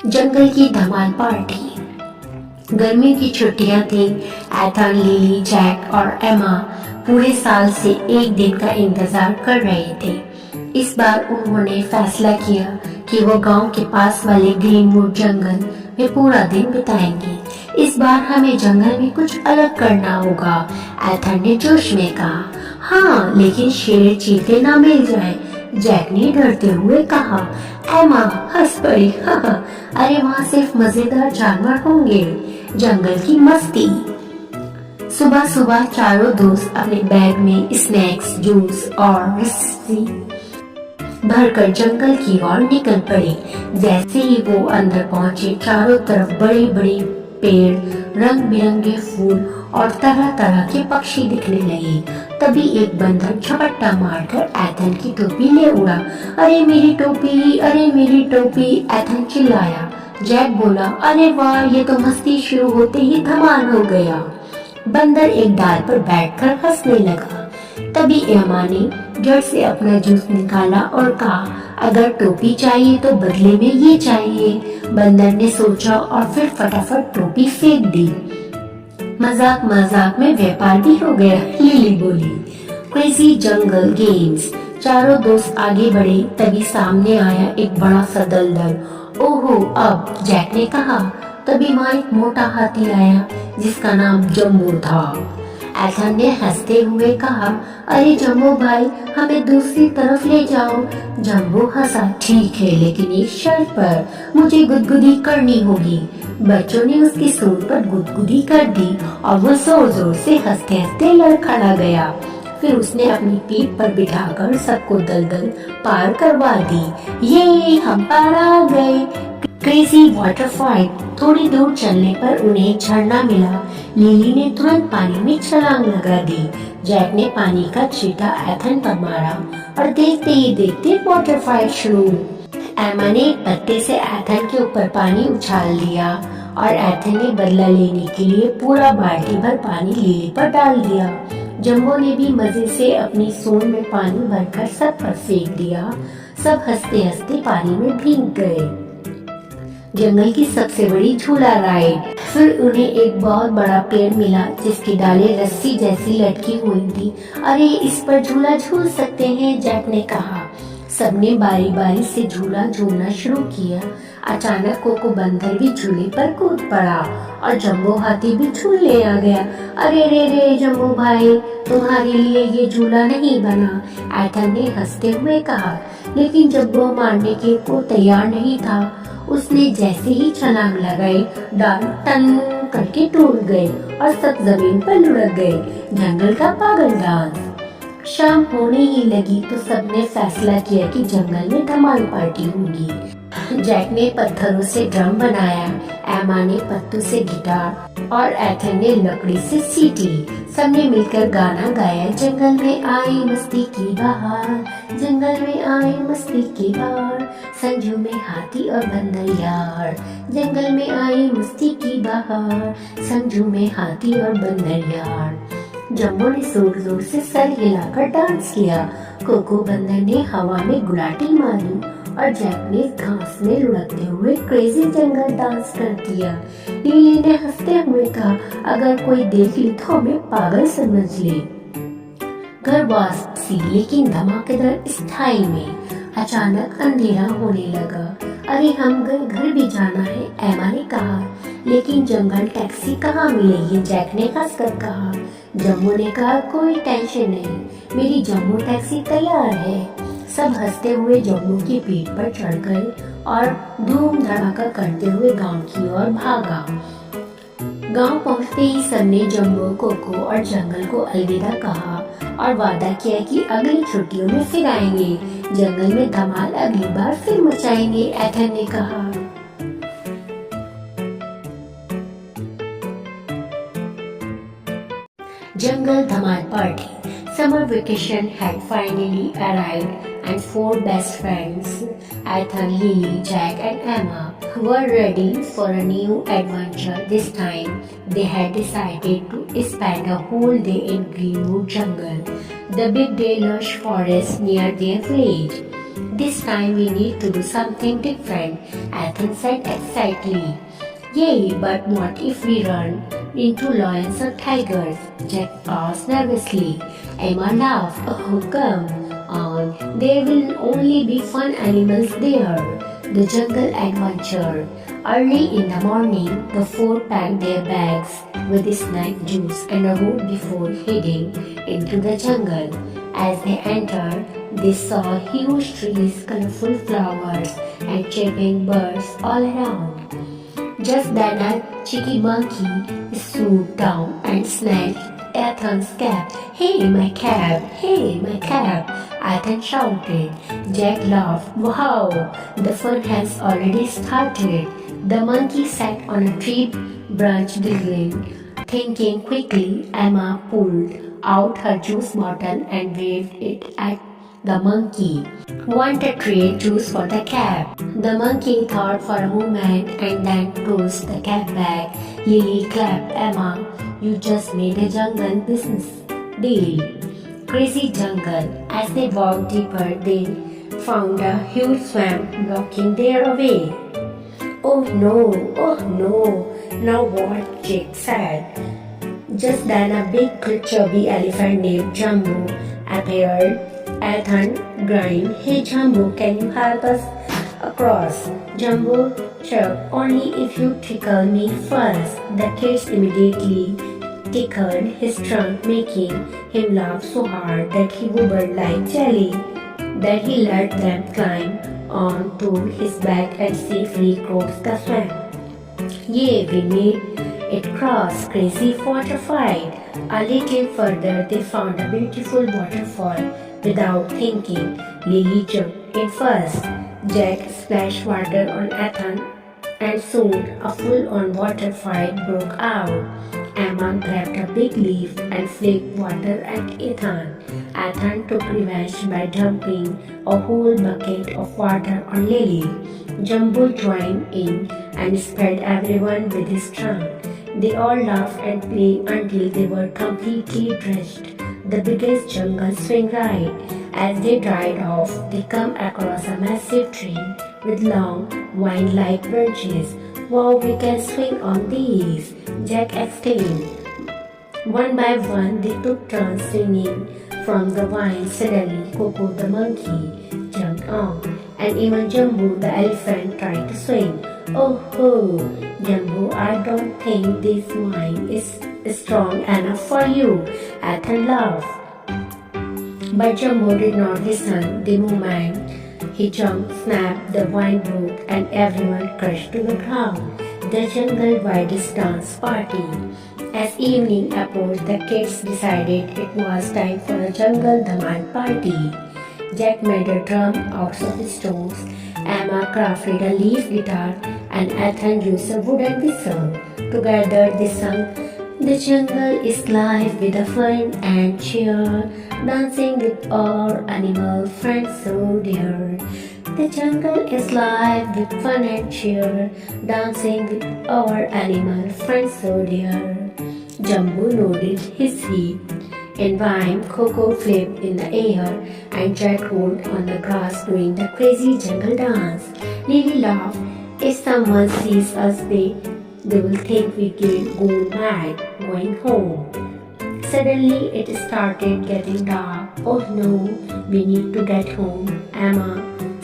जंगल की धमाल पार्टी। गर्मी की छुट्टियां थी। एथन, लिली, जैक और एमा पूरे साल से एक दिन का इंतजार कर रहे थे। इस बार उन्होंने फैसला किया कि वो गांव के पास वाले ग्रीनवुड जंगल में पूरा दिन बिताएंगे। इस बार हमें जंगल में कुछ अलग करना होगा, एथन ने जोश में कहा। हाँ, लेकिन शेर चीते ना मिल जाए, जैक ने डरते हुए कहा। एमा हंस पड़ी। हाँ, अरे वहाँ सिर्फ मजेदार जानवर होंगे। जंगल की मस्ती। सुबह सुबह चारों दोस्त अपने बैग में स्नैक्स, जूस और रस्सी भरकर जंगल की ओर निकल पड़े। जैसे ही वो अंदर पहुंचे, चारों तरफ बड़े बड़े पेड़, रंग बिरंगे फूल और तरह तरह के पक्षी दिखने लगे। तभी एक बंदर झपट्टा मारकर एथन की टोपी ले उड़ा। अरे मेरी टोपी, अरे मेरी टोपी, एथन चिल्लाया। जैक बोला, अरे वाह, ये तो मस्ती शुरू होते ही धमाल हो गया। बंदर एक डाल पर बैठकर हंसने लगा। तभी एमा ने जड़ से अपना जूस निकाला और कहा, अगर टोपी चाहिए तो बदले में ये चाहिए। बंदर ने सोचा और फिर फटाफट टोपी फेंक दी। मजाक मजाक में व्यापार भी हो गया, लिली बोली। क्रेजी जंगल गेम्स। चारों दोस्त आगे बढ़े, तभी सामने आया एक बड़ा सा दलदल। ओहो, अब, जैक ने कहा। तभी वहाँ एक मोटा हाथी आया जिसका नाम जम्बो था। एथन ने हंसते हुए कहा, अरे जम्बो भाई, हमें दूसरी तरफ ले जाओ। जम्बो हंसा, ठीक है, लेकिन एक शर्त पर, मुझे गुदगुदी करनी होगी। बच्चों ने उसकी सूंड पर गुदगुदी कर दी और वो जोर जोर से हंसते हंसते लड़खड़ा गया। फिर उसने अपनी पीठ पर बिठाकर सबको दलदल पार करवा दी। ये हम पार आ गए। Crazy waterfall. थोड़ी दूर चलने पर उन्हें एक झरना मिला। लिली ने तुरंत पानी में छलांग लगा दी। जैक ने पानी का छींटा एथन पर मारा और देखते ही देखते वाटरफॉल शुरू। एमा ने एक पत्ते से एथन के ऊपर पानी उछाल दिया और एथन ने बदला लेने के लिए पूरा बाल्टी भर पानी लिली पर डाल दिया। जम्बो ने भी मजे से अपनी सूंड में पानी भरकर सब पर फेंक दिया। सब हंसते हंसते पानी में भीग गए। जंगल की सबसे बड़ी झूला राइड। फिर उन्हें एक बहुत बड़ा पेड़ मिला जिसकी डालें रस्सी जैसी लटकी हुई थी। अरे, इस पर झूला झूल सकते हैं, जैक ने कहा। सबने बारी बारी से झूला झूलना शुरू किया। अचानक कोको बंदर भी झूले पर कूद पड़ा और जम्बो हाथी भी झूलने आ गया। अरे रे रे जम्बो भाई, तुम्हारे लिए ये झूला नहीं बना, एथन ने हंसते हुए कहा। लेकिन जम्बो मारने के को तैयार नहीं था। उसने जैसे ही छलांग लगाई, डाल टन करके टूट गए और सब जमीन पर लुढ़क गए। जंगल का पागल डांस। शाम होने ही लगी तो सबने फैसला किया कि जंगल में धमाल पार्टी होगी। जैक ने पत्थरों से ड्रम बनाया, एमा ने पत्तों से गिटार और एथन ने लकड़ी से सीटी। सबने मिलकर गाना गाया, जंगल में आई मस्ती की बहार, जंगल में आई मस्ती की बहार, संजू में हाथी और बंदर यार, जंगल में आई मस्ती की बहार, संजू में हाथी और बंदर यार। जम्बो ने जोर जोर से सर हिलाकर डांस किया। कोको बंदर ने हवा में गुलाटी मारी और जैक ने घास में लुढ़कते हुए क्रेजी जंगल डांस कर दिया। लिली ने हंसते हुए कहा, अगर कोई देख ले तो हमें पागल समझ ले। घर वापसी, लेकिन धमाकेदार स्टाइल में। अचानक अंधेरा होने लगा। अरे, हम घर भी जाना है, एमा ने कहा। लेकिन जंगल टैक्सी कहाँ मिलेगी, जैक ने हंसकर कहा। जम्बो ने कहा, कोई टेंशन नहीं, मेरी जम्बो टैक्सी तैयार है। सब हंसते हुए जम्बो की पीठ पर चढ़ गए और धूम धड़ाका करते हुए गांव की ओर भागा। गांव पहुंचते ही सबने जम्बो, कोको और जंगल को अलविदा कहा और वादा किया कि अगली छुट्टियों में फिर आएंगे। जंगल में धमाल अगली बार फिर मचाएंगे, एथन ने कहा। Jungle Dhamal Party. Summer vacation had finally arrived and four best friends, Ethan, Lily, Jack and Emma, were ready for a new adventure. This time, they had decided to spend a whole day in Greenwood Jungle, the big lush forest near their village. This time we need to do something different, Ethan said excitedly. Yay, but what if we run into lions or tigers? Jack asked nervously. Emma laughed. Oh, come on, there will only be fun animals there. The jungle adventure. Early in the morning, the four packed their bags with snack juice and a road before heading into the jungle. As they entered, they saw huge trees, colorful flowers, and chirping birds all around. Just then a cheeky monkey swooped down and snatched Ethan's cap. Hey, my cap! Hey, my cap! Ethan shouted. Jack laughed. Wow, the fun has already started. The monkey sat on a tree branch giggling. Thinking quickly, Emma pulled out her juice bottle and waved it at the monkey. Want to trade juice for the cap? The monkey thought for a moment and then tossed the cap back. Lily clapped Emma. You just made a jungle business deal. Crazy jungle. As they walked deeper, they found a huge swamp blocking their way. Oh no, now what? Jake said. Just then a big chubby elephant named Jumbo appeared. Ethan grinned. Hey Jumbo, can you help us across? Jumbo chirped. Only if you tickle me first. The kids immediately tickled his trunk, making him laugh so hard that he wobbled like jelly. Then he let them climb onto his back and safely crossed the swamp. Yay, we made it cross. Crazy water fight. A little further, they found a beautiful waterfall. Without thinking, Lily jumped in first. Jack splashed water on Ethan, and soon a full-on water fight broke out. Emma grabbed a big leaf and flicked water at Ethan. Ethan took revenge by dumping a whole bucket of water on Lily. Jumbo joined in and spread everyone with his trunk. They all laughed and played until they were completely drenched. The biggest jungle swing ride. As they dried off, they come across a massive tree with long, vine-like branches. Wow, we can swing on these, Jack exclaimed. One by one, they took turns swinging from the vine. Suddenly, Coco the monkey jumped on, and even Jumbo the elephant tried to swing. Oh ho, Jumbo, I don't think this vine is strong enough for you, Ethan laughed. But Jumbo did not listen. The moment he jumped, snapped, the vine broke, and everyone crashed to the ground. The jungle widest dance party. As evening approached, the kids decided it was time for a jungle dhamal party. Jack made a drum out of stones, Emma crafted a leaf guitar, and Ethan used a wooden whistle. Together they sang, "The jungle is live with the fun and cheer, dancing with our animal friends so dear. The jungle is live with fun and cheer, dancing with our animal friends so dear." Jumbo nodded his head. In rhyme, Coco flipped in the air and Jack rolled on the grass doing the crazy jungle dance. Lily laughed. If someone sees us, they will think we go mad going home. Suddenly it started getting dark. Oh no, we need to get home, Emma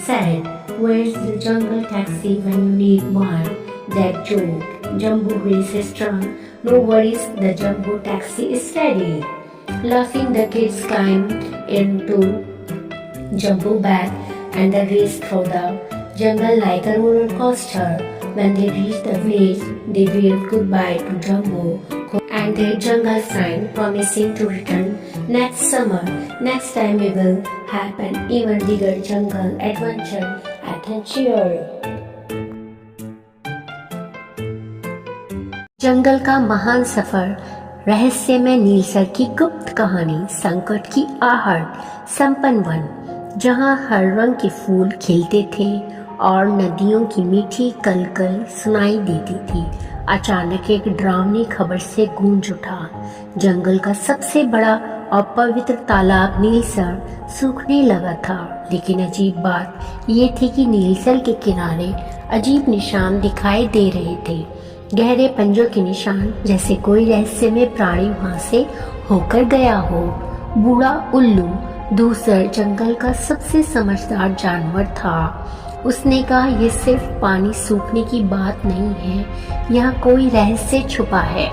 said. Where's the jungle taxi when you need one? Jack joked. Jumbo raised his trunk. No worries, the Jumbo taxi is ready. Laughing, the kids climbed into Jumbo back and they raced through the jungle like a roller coaster. When they reached the village, they waved goodbye to Jumbo and their jungle friend, promising to return next summer. Next time we will have an even bigger jungle adventure. Adventure. जंगल का महान सफर, रहस्यमय नीलसर की गुप्त कहानी, संकट की आहट, संपन्न वन, जहाँ हर रंग के फूल खिलते थे और नदियों की मीठी कलकल सुनाई देती थी। अचानक एक डरावनी खबर से गूंज उठा। जंगल का सबसे बड़ा और पवित्र तालाब नीलसर सूखने लगा था। लेकिन अजीब बात ये थी कि नीलसर के किनारे अजीब निशान दिखाई दे रहे थे, गहरे पंजों के निशान, जैसे कोई रहस्यमय प्राणी वहां से होकर गया हो। बूढ़ा उल्लू दूसर जंगल का सबसे समझदार जानवर था। उसने कहा, यह सिर्फ पानी सूखने की बात नहीं है, यहाँ कोई रहस्य छुपा है।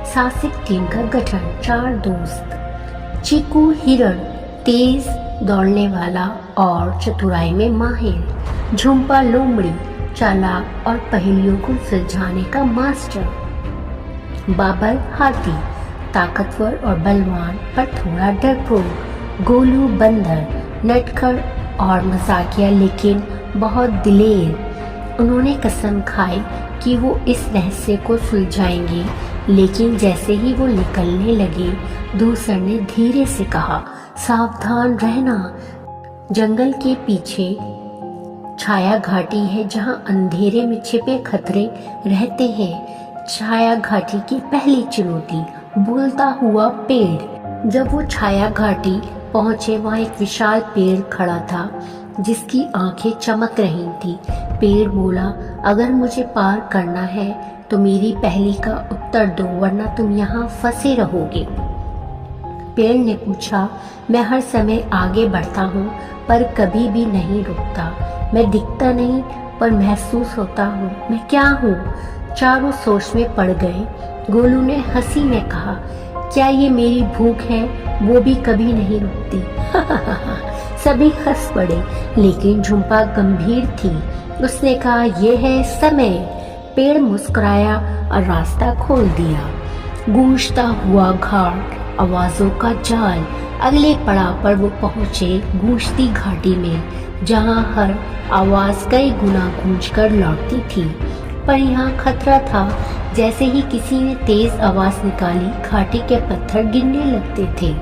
साहसिक टीम का गठन। 4 दोस्त। चीकू हिरण, तेज दौड़ने वाला और चतुराई में माहिर। झुम्पा लोमड़ी, चालाक और पहेलियों को सुलझाने का मास्टर। बाबर हाथी, ताकतवर और बलवान पर थोड़ा डरपोक। गोलू बंदर, नटखट और मजाकिया लेकिन बहुत दिलेर। उन्होंने कसम खाई कि वो इस रहस्य को सुलझाएंगे, लेकिन जैसे ही वो निकलने लगे, दूसर ने धीरे से कहा, सावधान रहना, जंगल के पीछे छाया घाटी है जहां अंधेरे में छिपे खतरे रहते हैं। छाया घाटी की पहली चुनौती, बोलता हुआ पेड़। जब वो छाया घाटी पहुंचे, वहां एक विशाल पेड़ खड़ा था जिसकी आंखें चमक रही थी। पेड़ बोला, अगर मुझे पार करना है तो मेरी पहेली का उत्तर दो, वरना तुम यहाँ फंसे रहोगे। पेड़ ने पूछा, मैं हर समय आगे बढ़ता हूँ पर कभी भी नहीं रुकता। मैं दिखता नहीं पर महसूस होता हूँ। मैं क्या हूँ? चारों सोच में पड़ गए। गोलू ने हंसी में कहा, क्या ये मेरी भूख है? वो भी कभी नहीं रुकती। सभी हंस पड़े, लेकिन झुम्पा गंभीर थी। उसने कहा, यह है समय। पेड़ मुस्कुराया और रास्ता खोल दिया। गूंजता हुआ घाट, आवाजों का जाल। अगले पड़ाव पर वो पहुंचे गूंजती घाटी में, जहां हर आवाज कई गुना गूंजकर लौटती थी। पर यहाँ खतरा था। जैसे ही किसी ने तेज आवाज निकाली, घाटी के पत्थर गिरने लगते थे।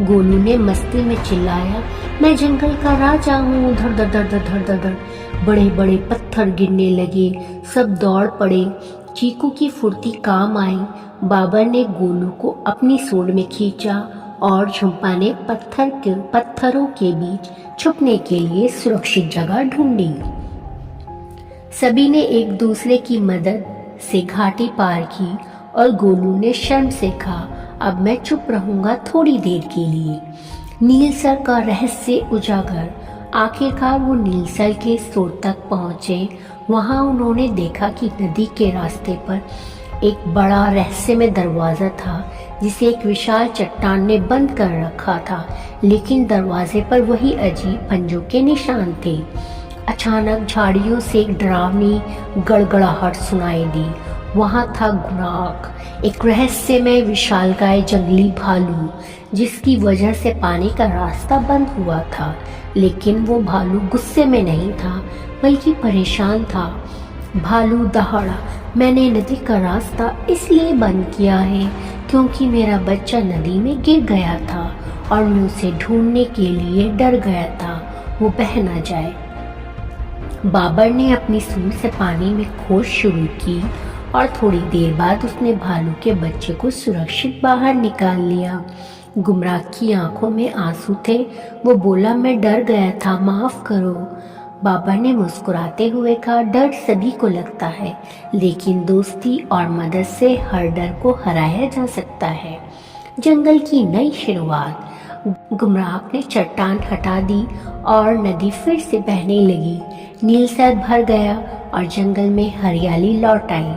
गोलू ने मस्ती में चिल्लाया, मैं जंगल का राजा हूँ। धड़ धड़ धड़ धड़ धड़ धड़ बड़े बड़े पत्थर गिरने लगे। सब दौड़ पड़े। चीकू की फुर्ती काम आई। बाबर ने गोलू को अपनी सूंड में खींचा और झुम्पा ने पत्थरों के बीच छुपने के लिए सुरक्षित जगह ढूंढी। सभी ने एक दूसरे की मदद से घाटी पार की और गोलू ने शर्म से कहा, अब मैं चुप रहूंगा थोड़ी देर के लिए। नीलसर का रहस्य उजागर। आखिरकार वो नीलसर के स्रोत तक पहुंचे। वहां उन्होंने देखा कि नदी के रास्ते पर एक बड़ा रहस्यमय दरवाजा था, जिसे एक विशाल चट्टान ने बंद कर रखा था, लेकिन दरवाजे पर वही अजीब पंजों के निशान थे। अचानक झाड़ियों से एक डरावनी गड़गड़ाहट सुनाई दी। वहां था गुनाक, एक रहस्यमय विशालकाय जंगली भालू, जिसकी वजह से पानी का रास्ता बंद हुआ था। लेकिन वो भालू गुस्से में नहीं था, बल्कि परेशान था। भालू दहाड़ा, मैंने नदी का रास्ता इसलिए बंद किया है क्योंकि मेरा बच्चा नदी में गिर गया था और मैं उसे ढूंढने के लिए डर गया था वो बह ना जाए। बाबर ने अपनी सूंड से पानी में खोज शुरू की और थोड़ी देर बाद उसने भालू के बच्चे को सुरक्षित बाहर निकाल लिया। गुमराह की आंखों में आंसू थे। वो बोला, मैं डर गया था, माफ करो। बाबर ने मुस्कुराते हुए कहा, डर सभी को लगता है, लेकिन दोस्ती और मदद से हर डर को हराया जा सकता है। जंगल की नई शुरुआत। गुमराह ने चट्टान हटा दी और नदी फिर से बहने लगी। नीलसर भर गया और जंगल में हरियाली लौट आई।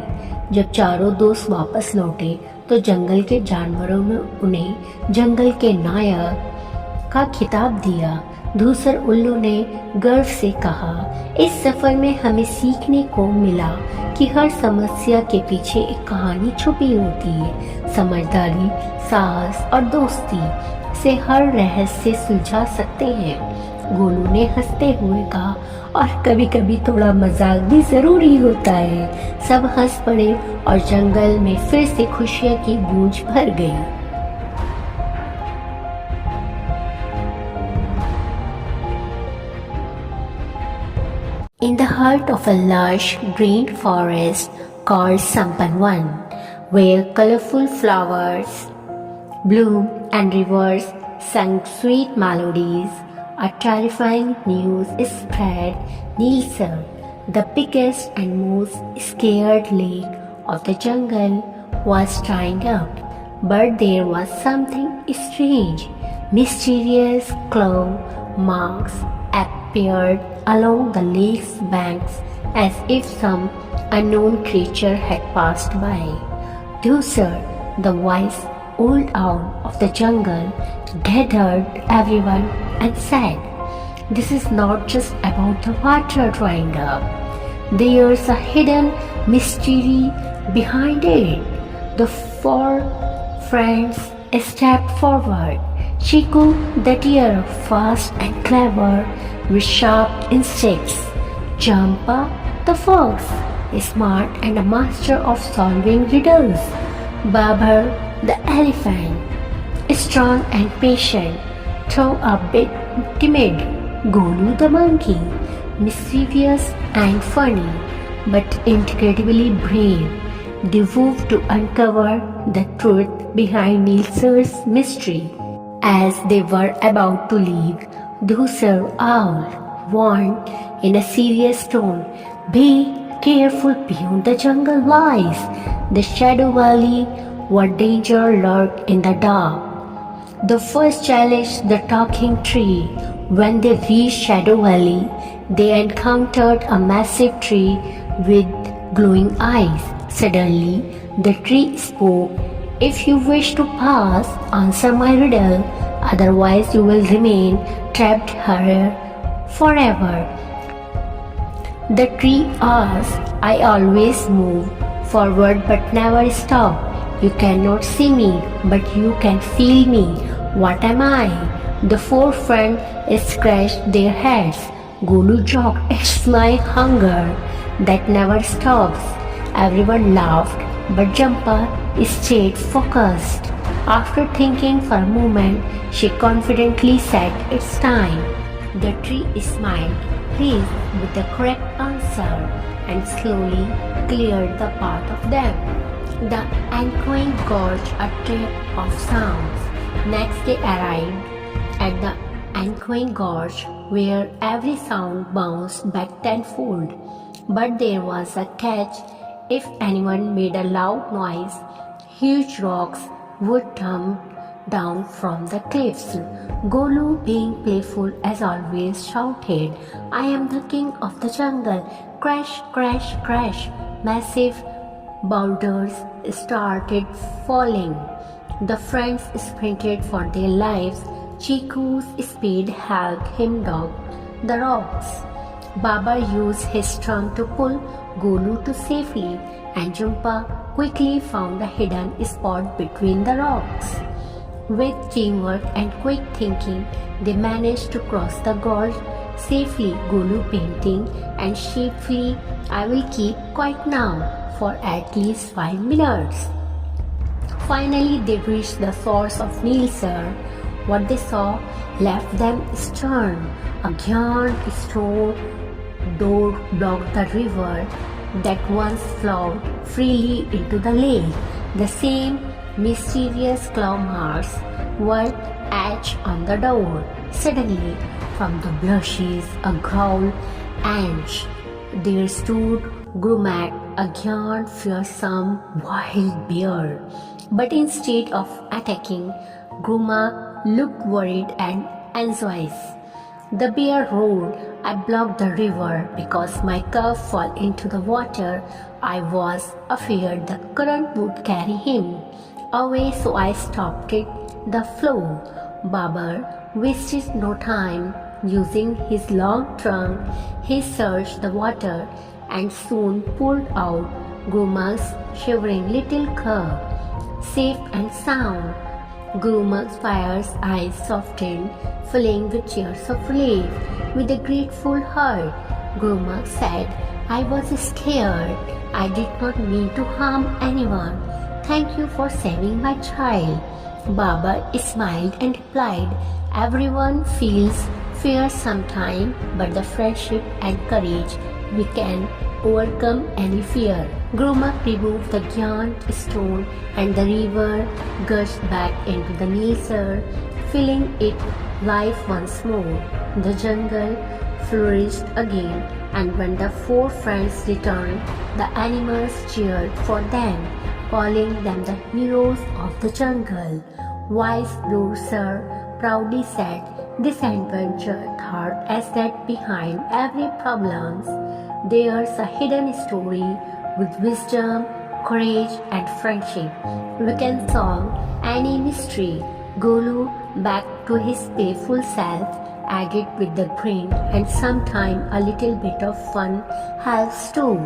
जब चारों दोस्त वापस लौटे तो जंगल के जानवरों ने उन्हें जंगल के नायक का खिताब दिया। धूसर उल्लू ने गर्व से कहा, इस सफर में हमें सीखने को मिला कि हर समस्या के पीछे एक कहानी छुपी होती है। समझदारी, साहस और दोस्ती से हर रहस्य सुलझा सकते हैं। गोलू ने हंसते हुए कहा, और कभी कभी थोड़ा मजाक भी जरूरी होता है। सब हंस पड़े और जंगल में फिर से खुशियों की गूंज भर गई। In the heart of a lush green forest called Sampanvan, where colorful flowers bloom and rivers sang sweet melodies. A terrifying news spread. Nilsar, the biggest and most scared lake of the jungle, was drying up. But there was something strange. Mysterious claw marks appeared along the lake's banks as if some unknown creature had passed by. Dhusar, the wise old owl of the jungle, gathered everyone and said, "This is not just about the water drying up. There's a hidden mystery behind it." The four friends stepped forward. Chiku, the deer, fast and clever with sharp instincts. Jampa, the fox, smart and a master of solving riddles. Babar, the elephant, strong and patient, though a bit timid. Golu, the monkey, mischievous and funny, but incredibly brave, devoted to uncover the truth behind Nilsar's mystery. As they were about to leave, Dhusar Owl warned in a serious tone, "Be careful, beyond the jungle lies the Shadow Valley, where danger lurked in the dark." The first challenged the talking tree. When they reached Shadow Valley, they encountered a massive tree with glowing eyes. Suddenly, the tree spoke. "If you wish to pass, answer my riddle, otherwise you will remain trapped here forever." The tree asked, "I always move forward but never stop. You cannot see me, but you can feel me. What am I?" The four friends scratched their heads. Golu joked, "It's my hunger that never stops." Everyone laughed, but Jampa stayed focused. After thinking for a moment, she confidently said, "It's time." The tree smiled, pleased with the correct answer, and slowly cleared the path of them. The echoing gorge, a trip of sounds. Next they arrived at the echoing gorge, where every sound bounced back tenfold. But there was a catch. If anyone made a loud noise, huge rocks would tumble down from the cliffs. Golu, being playful as always, shouted, "I am the king of the jungle." Crash, crash, crash. Massive boulders started falling. The friends sprinted for their lives. Chiku's speed helped him dodge the rocks. Babar used his trunk to pull Golu to safely, and Jampa quickly found a hidden spot between the rocks. With teamwork and quick thinking, they managed to cross the gorge safely. Golu panting and sheepishly, "I will keep quiet now," for at least 5 minutes. Finally, they reached the source of Nilsar. What they saw left them stunned. A giant stone door blocked the river that once flowed freely into the lake. The same mysterious claw marks were etched on the door. Suddenly, from the bushes, a growl emerged. There stood Grumak, a giant, fearsome, wild bear. But instead of attacking, Grumak looked worried and anxious. The bear roared, "I blocked the river because my cub fell into the water. I was afraid the current would carry him away, so I stopped the flow." Babar wasted no time. Using his long trunk, he searched the water and soon pulled out Grumak's shivering little cub, safe and sound. Grumak's fire's eyes softened, filling with tears of relief. With a grateful heart, Grumak said, "I was scared. I did not mean to harm anyone. Thank you for saving my child." Babar smiled and replied, "Everyone feels fear sometime, but the friendship and courage we can overcome any fear. Gromak removed the giant stone and the river gushed back into the nature, filling it life once more. The jungle flourished again, and when the four friends returned, the animals cheered for them, calling them the heroes of the jungle. Wise Blue Sir proudly said, "This adventure taught us that behind every problem, there's a hidden story with wisdom, courage, and friendship. We can solve any mystery." Golu, back to his playful self, added with the grin, "And sometime a little bit of fun helps too."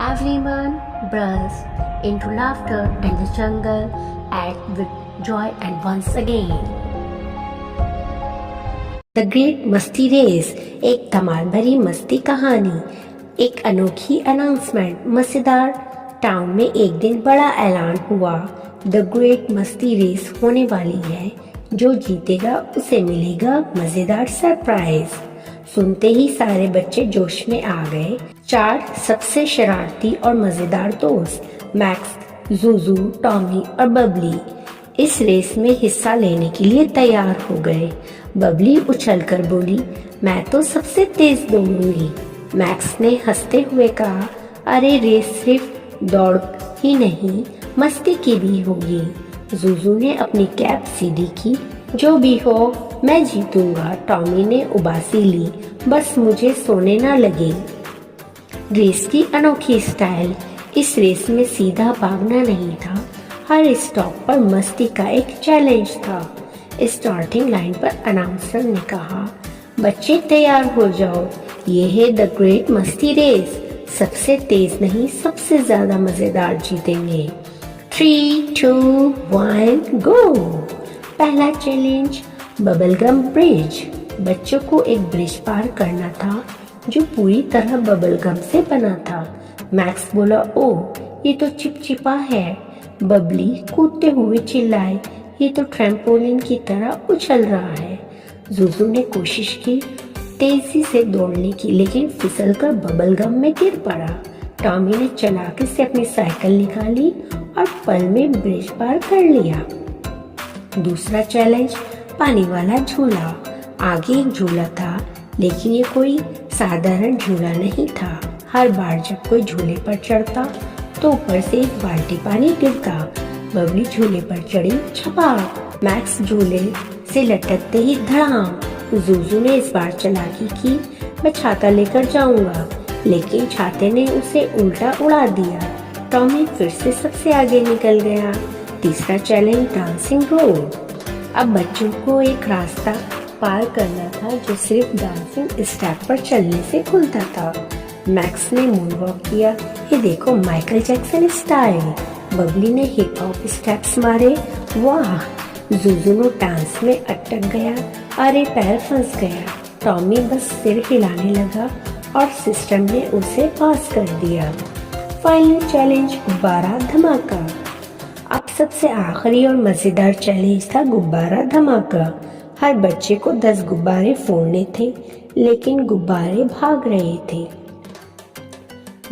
Everyone burst into laughter, and the jungle acted with joy and once again. The great मस्ती race, एक धमाल भरी मस्ती कहानी। एक अनोखी announcement. मजेदार town में एक दिन बड़ा ऐलान हुआ, द ग्रेट मस्ती रेस होने वाली है। जो जीतेगा उसे मिलेगा मजेदार सरप्राइज। सुनते ही सारे बच्चे जोश में आ गए। 4 सबसे शरारती और मजेदार दोस्त, मैक्स, जूजू, टॉमी और बबली, इस रेस में हिस्सा लेने के लिए तैयार हो गए। बबली उछलकर बोली, "मैं तो सबसे तेज दौड़ूंगी।" मैक्स ने हंसते हुए कहा, "अरे रेस सिर्फ दौड़ ही नहीं, मस्ती की भी होगी।" जूजू ने अपनी कैप सीधी की, "जो भी हो मैं जीतूंगा।" टॉमी ने उबासी ली, "बस मुझे सोने ना लगे।" रेस की अनोखी स्टाइल। इस रेस में सीधा भागना नहीं था, हर स्टॉप पर मस्ती का एक चैलेंज था। स्टार्टिंग लाइन पर अनाउंसर ने कहा, "बच्चे तैयार हो जाओ, ये है द ग्रेट मस्ती रेस। सबसे तेज नहीं, सबसे ज्यादा मजेदार जीतेंगे। 3, 2, 1 गो।" पहला चैलेंज, बबलगम ब्रिज। बच्चों को एक ब्रिज पार करना था जो पूरी तरह बबलगम से बना था। मैक्स बोला, "ओ, ये तो चिपचिपा है।" बबली कूदते हुए चिल्लाए, "ये तो ट्रैम्पोलिन की तरह उछल रहा है।" जूजू ने कोशिश की तेजी से दौड़ने की, लेकिन फिसलकर बबलगम में गिर पड़ा। टॉमी ने चालाकी से अपनी साइकिल निकाली और पल में ब्रिज पार कर लिया। दूसरा चैलेंज, पानी वाला झूला। आगे एक झूला था, लेकिन ये कोई साधारण झूला नहीं था। हर बार जब कोई झूले पर चढ़ता तो ऊपर से एक बाल्टी पानी गिरता। बबली झूले पर चढ़ी, छपाक। मैक्स झूले से लटकते ही धड़ाम। जूजू ने इस बार चालाकी की, "मैं छाता लेकर जाऊंगा", लेकिन छाते ने उसे उल्टा उड़ा दिया। टॉमी फिर से सबसे आगे निकल गया। तीसरा चैलेंज, डांसिंग रोड। अब बच्चों को एक रास्ता पार करना था जो सिर्फ डांसिंग स्टेप पर चलने से खुलता था। मैक्स ने मूनवॉक किया, "ये देखो माइकल जैक्सन स्टाइल।" बबली ने हिप हॉप स्टेप्स मारे, "वाह!" जूजू डांस में अटक गया, "अरे पैर फंस गया।" टॉमी बस सिर हिलाने लगा और सिस्टम ने उसे पास कर दिया। फाइनल चैलेंज, गुब्बारा धमाका। अब सबसे आखिरी और मजेदार चैलेंज था गुब्बारा धमाका। हर बच्चे को 10 गुब्बारे फोड़ने थे, लेकिन गुब्बारे भाग रहे थे।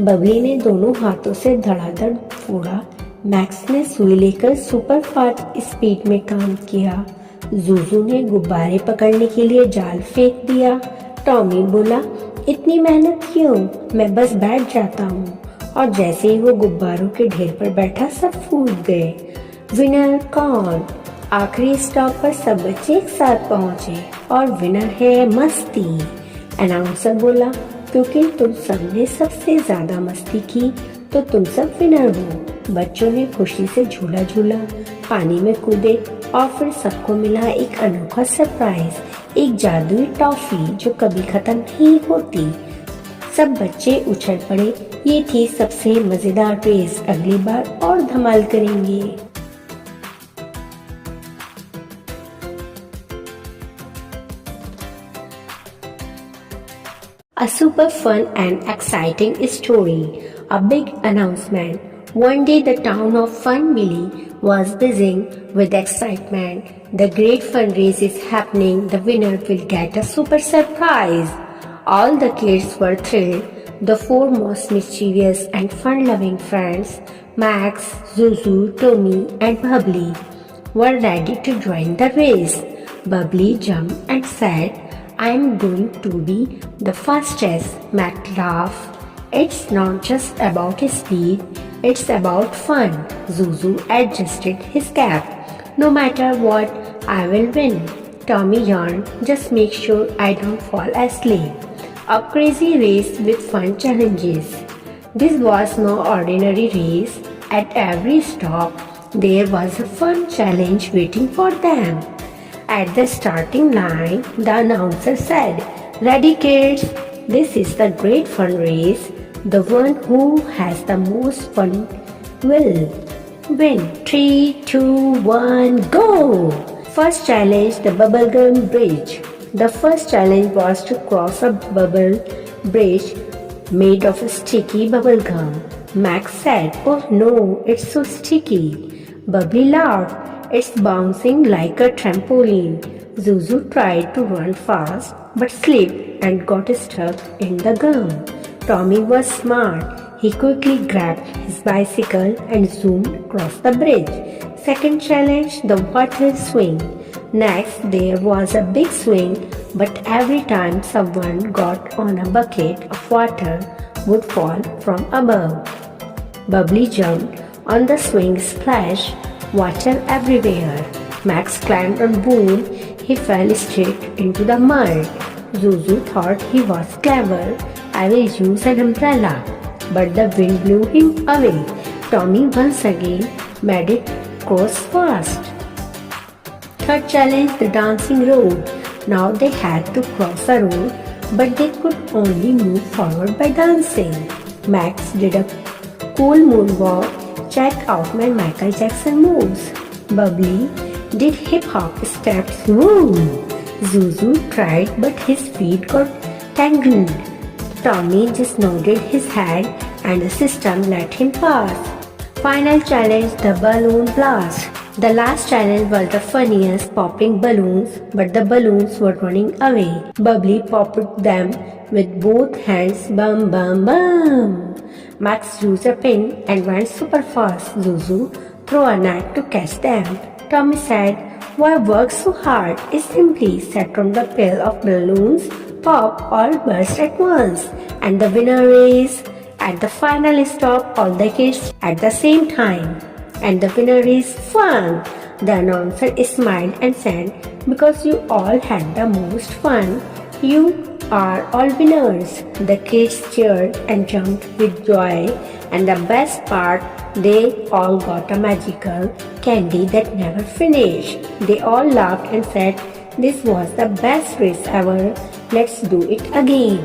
बबली ने दोनों हाथों से धड़ाधड़ फोड़ा। मैक्स ने सुई लेकर सुपर फास्ट स्पीड में काम किया। जूजू ने गुब्बारे पकड़ने के लिए जाल फेंक दिया। टॉमी बोला, "इतनी मेहनत क्यों, मैं बस बैठ जाता हूँ।" और जैसे ही वो गुब्बारों के ढेर पर बैठा, सब फूट गए। विनर कौन? आखिरी स्टॉप पर सब बच्चे एक साथ पहुँचे और विनर है मस्ती। अनाउंसर बोला, "क्योंकि तुम सबने सबसे ज्यादा मस्ती की तो तुम सब विनर हो।" बच्चों ने खुशी से झूला झूला, पानी में कूदे और फिर सबको मिला एक अनोखा सरप्राइज, एक जादुई टॉफी जो कभी खत्म नहीं होती। सब बच्चे उछल पड़े। ये थी सबसे मजेदार रेस। अगली बार और धमाल करेंगे। A super fun and exciting story. A big announcement. One day the town of Fun Millie was buzzing with excitement. The great fun race is happening. The winner will get a super surprise. All the kids were thrilled. The four most mischievous and fun-loving friends, Max, Zuzu, Tommy, and Bubbly, were ready to join the race. Bubbly jumped and said, "I am going to be the fastest." Max laughed. "It's not just about speed, it's about fun." Zuzu adjusted his cap. "No matter what, I will win." Tommy yawned. "Just make sure I don't fall asleep." A crazy race with fun challenges. This was no ordinary race. At every stop, there was a fun challenge waiting for them. At the starting line, the announcer said, "Ready, kids? This is the great fun race. The one who has the most fun will win. 3, 2, 1, go!" First challenge, the bubblegum bridge. The first challenge was to cross a bubble bridge made of sticky bubblegum. Max said, "Oh no, it's so sticky." Bubbly laughed. "It's bouncing like a trampoline." Zuzu tried to run fast but slipped and got stuck in the gum. Tommy was smart. He quickly grabbed his bicycle and zoomed across the bridge. Second challenge, the water swing. Next, there was a big swing, but every time someone got on a bucket of water would fall from above. Bubbly jumped on the swing, splash, water everywhere. Max climbed on Boom. He fell straight into the mud. Zuzu thought he was clever. "I will use an umbrella." But the wind blew him away. Tommy once again made it cross fast. Third challenge, the dancing road. Now they had to cross a road, but they could only move forward by dancing. Max did a cool moonwalk. "Check out my Michael Jackson moves." Bubbly did hip-hop steps. Woo! Zuzu tried, but his feet got tangled. Tommy just nodded his head and the system let him pass. Final challenge, the balloon blast. The last challenge was the funniest, popping balloons, but the balloons were running away. Bubbly popped them with both hands. Bum bum bum. Max used a pin and went super fast. Zuzu threw a net to catch them. Tommy said, "Why work so hard? It simply set on the pile of balloons, pop, all burst at once." And the winner is, at the final stop, all the kids at the same time. And the winner is fun. The announcer smiled and said, "Because you all had the most fun, you are all winners." The kids cheered and jumped with joy. And the best part, they all got a magical candy that never finished. They all laughed and said, "This was the best race ever. Let's do it again."